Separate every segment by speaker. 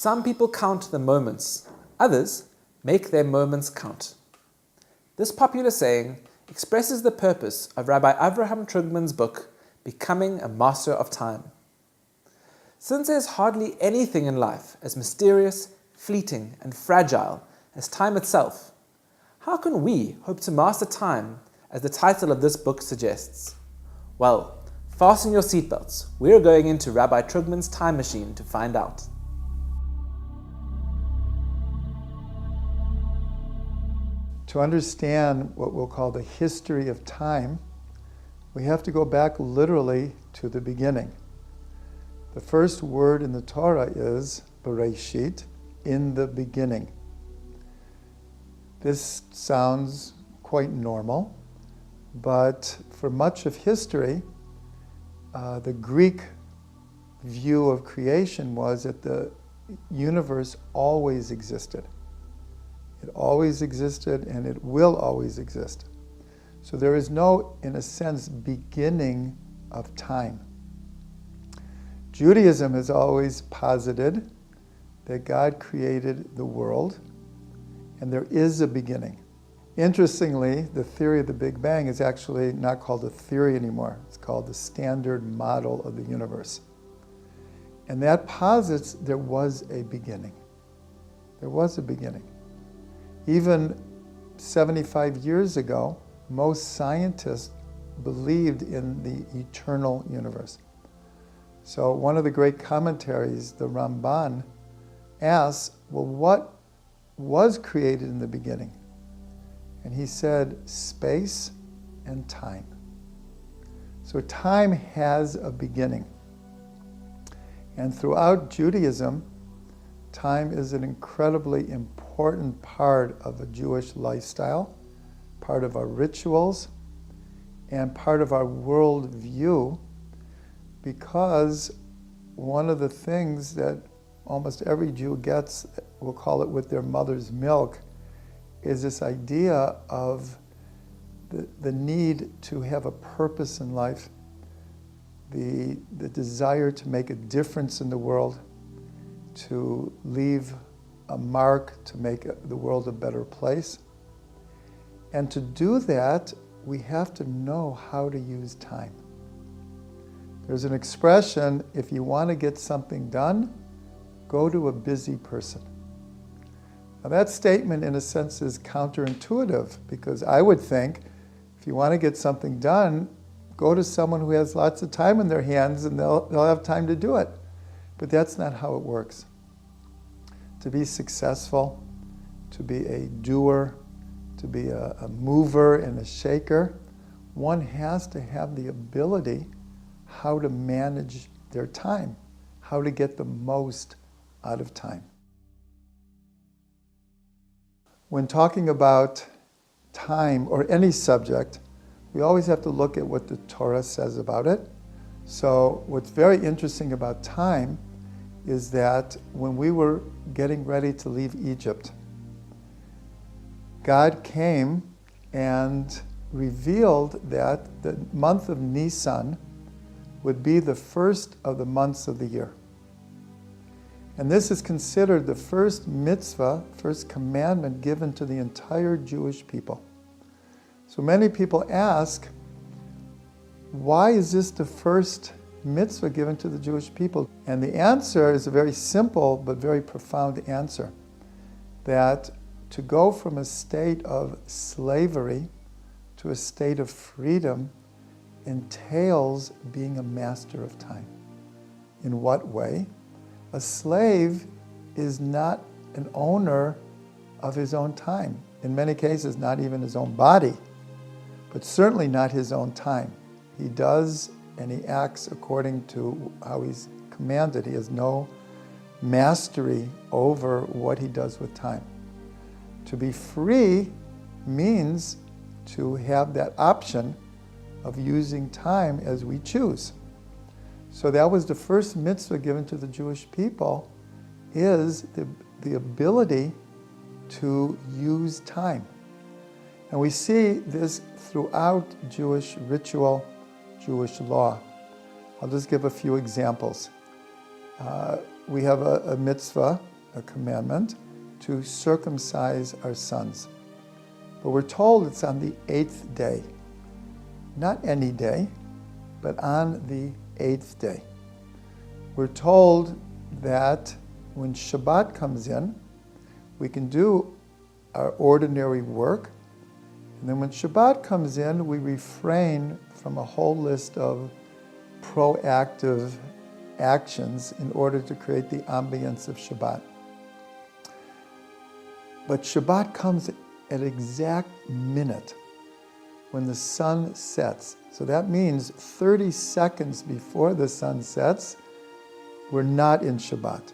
Speaker 1: Some people count the moments, others make their moments count. This popular saying expresses the purpose of Rabbi Avraham Trugman's book, Becoming a Master of Time. Since there's hardly anything in life as mysterious, fleeting, and fragile as time itself, how can we hope to master time as the title of this book suggests? Well, fasten your seatbelts. We're going into Rabbi Trugman's time machine to find out.
Speaker 2: To understand what we'll call the history of time, we have to go back literally to the beginning. The first word in the Torah is Bereshit, in the beginning. This sounds quite normal, but for much of history, the Greek view of creation was that the universe always existed. It always existed and it will always exist. So there is no, in a sense, beginning of time. Judaism has always posited that God created the world and there is a beginning. Interestingly, the theory of the Big Bang is actually not called a theory anymore. It's called the standard model of the universe. And that posits there was a beginning. There was a beginning. Even 75 years ago, most scientists believed in the eternal universe. So one of the great commentaries, the Ramban, asks, well, what was created in the beginning? And he said, space and time. So time has a beginning. And throughout Judaism, time is an incredibly important part of a Jewish lifestyle, part of our rituals, and part of our worldview, because one of the things that almost every Jew gets, we'll call it with their mother's milk, is this idea of the need to have a purpose in life, the desire to make a difference in the world, to leave a mark, to make the world a better place. And to do that, we have to know how to use time. There's an expression, if you want to get something done, go to a busy person. Now that statement, in a sense, is counterintuitive, because I would think, if you want to get something done, go to someone who has lots of time in their hands and they'll have time to do it. But that's not how it works. To be successful, to be a doer, to be a mover and a shaker, one has to have the ability how to manage their time, how to get the most out of time. When talking about time or any subject, we always have to look at what the Torah says about it. So what's very interesting about time is that when we were getting ready to leave Egypt, God came and revealed that the month of Nisan would be the first of the months of the year. And this is considered the first mitzvah, first commandment given to the entire Jewish people. So many people ask, why is this the first mitzvah given to the Jewish people? And the answer is a very simple but very profound answer, that to go from a state of slavery to a state of freedom entails being a master of time. In what way? A slave is not an owner of his own time. In many cases, not even his own body, but certainly not his own time. He does and he acts according to how he's commanded. He has no mastery over what he does with time. To be free means to have that option of using time as we choose. So that was the first mitzvah given to the Jewish people, is the ability to use time. And we see this throughout Jewish ritual, Jewish law. I'll just give a few examples. We have a mitzvah a commandment, to circumcise our sons. But we're told it's on the 8th day. Not any day, but on the 8th day. We're told that when Shabbat comes in, we can do our ordinary work. And then when Shabbat comes in, we refrain from a whole list of proactive actions in order to create the ambience of Shabbat. But Shabbat comes at exact minute when the sun sets. So that means 30 seconds before the sun sets, we're not in Shabbat.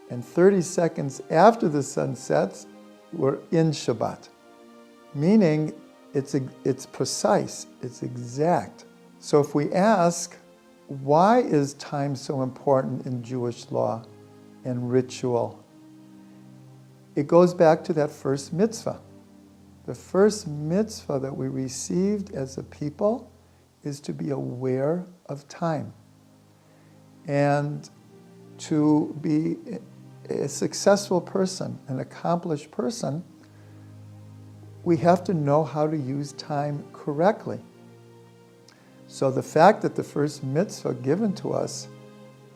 Speaker 2: And 30 seconds after the sun sets, we're in Shabbat. Meaning it's precise, it's exact. So if we ask, why is time so important in Jewish law and ritual? It goes back to that first mitzvah. The first mitzvah that we received as a people is to be aware of time. And to be a successful person, an accomplished person, we have to know how to use time correctly. So the fact that the first mitzvah given to us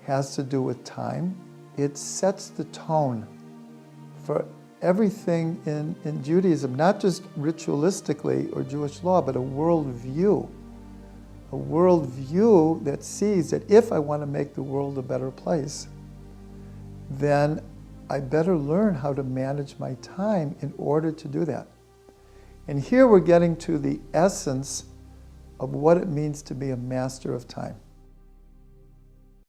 Speaker 2: has to do with time, it sets the tone for everything in Judaism, not just ritualistically or Jewish law, but a worldview. A worldview that sees that if I want to make the world a better place, then I better learn how to manage my time in order to do that. And here we're getting to the essence of what it means to be a master of time.